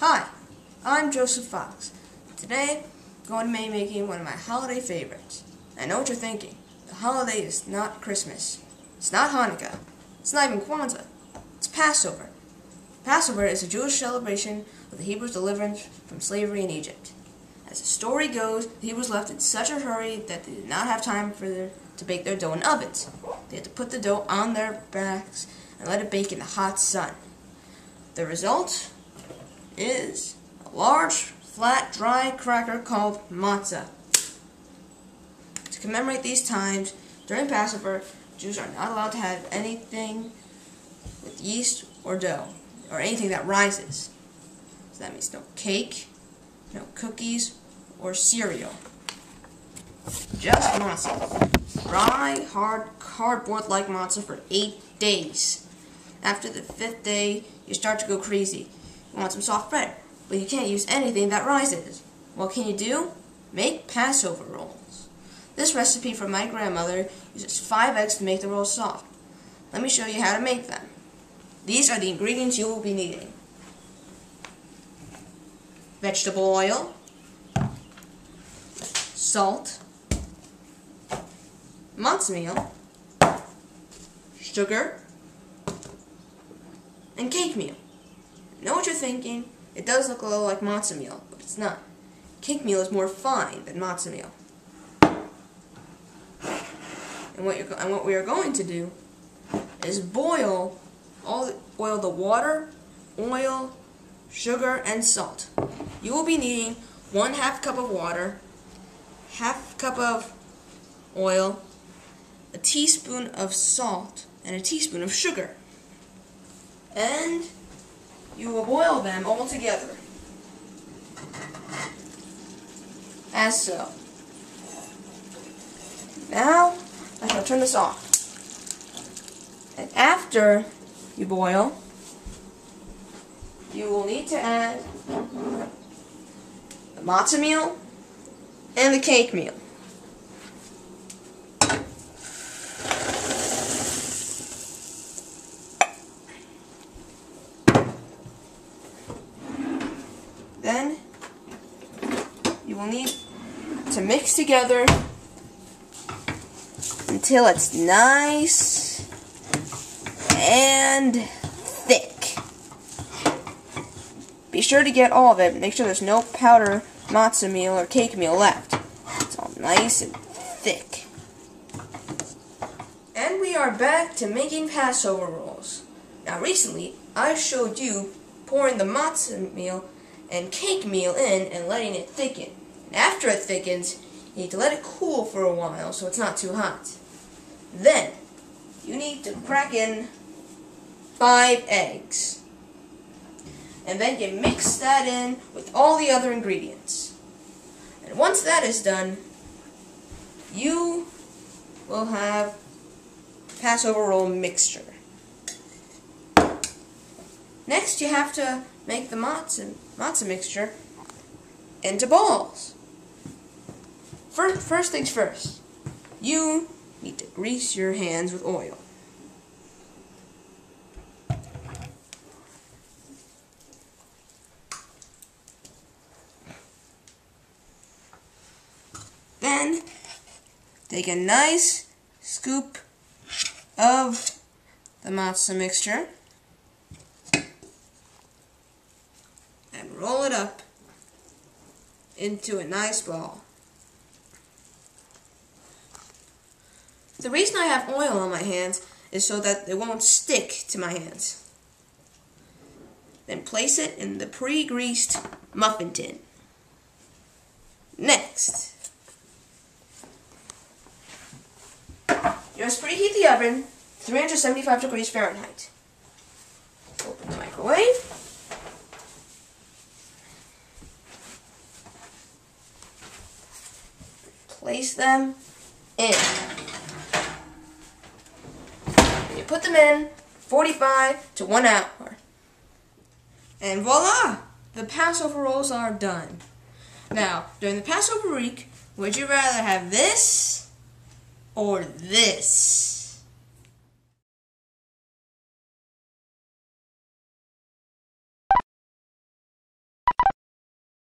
Hi, I'm Joseph Fox. Today, I'm going to be making one of my holiday favorites. I know what you're thinking. The holiday is not Christmas. It's not Hanukkah. It's not even Kwanzaa. It's Passover. Passover is a Jewish celebration of the Hebrews' deliverance from slavery in Egypt. As the story goes, the Hebrews left in such a hurry that they did not have time to bake their dough in ovens. They had to put the dough on their backs and let it bake in the hot sun. The result is a large, flat, dry cracker called matzah. To commemorate these times, during Passover, Jews are not allowed to have anything with yeast or dough, or anything that rises. So that means no cake, no cookies, or cereal. Just matzah. Dry, hard, cardboard-like matzah for 8 days. After the 5th day, you start to go crazy. You want some soft bread, but you can't use anything that rises. What can you do? Make Passover rolls. This recipe from my grandmother uses 5 eggs to make the rolls soft. Let me show you how to make them. These are the ingredients you will be needing: vegetable oil, salt, matzah meal, sugar, and cake meal. I know what you're thinking. It does look a little like matzah meal, but it's not. Cake meal is more fine than matzah meal. And what we are going to do is boil the water, oil, sugar, and salt. You will be needing 1/2 cup of water, 1/2 cup of oil, a teaspoon of salt, and a teaspoon of sugar. And you will boil them all together, as so. Now, I shall turn this off. And after you boil, you will need to add the matzah meal and the cake meal. Then you will need to mix together until it's nice and thick. Be sure to get all of it. Make sure there's no powder matzah meal or cake meal left. It's all nice and thick. And we are back to making Passover rolls. Now recently, I showed you pouring the matzah meal and cake meal in and letting it thicken. And after it thickens, you need to let it cool for a while so it's not too hot. Then, you need to crack in 5 eggs. And then you mix that in with all the other ingredients. And once that is done, you will have Passover roll mixture. Next, you have to make the matzah mixture into balls. First things first, you need to grease your hands with oil. Then, take a nice scoop of the matzah mixture and roll it up into a nice ball. The reason I have oil on my hands is so that it won't stick to my hands. Then place it in the pre-greased muffin tin. Next, just preheat the oven, 375 degrees Fahrenheit. Open the microwave. Place them in. You put them in 45 to 1 hour. And voila! The Passover rolls are done. Now, during the Passover week, would you rather have this or this?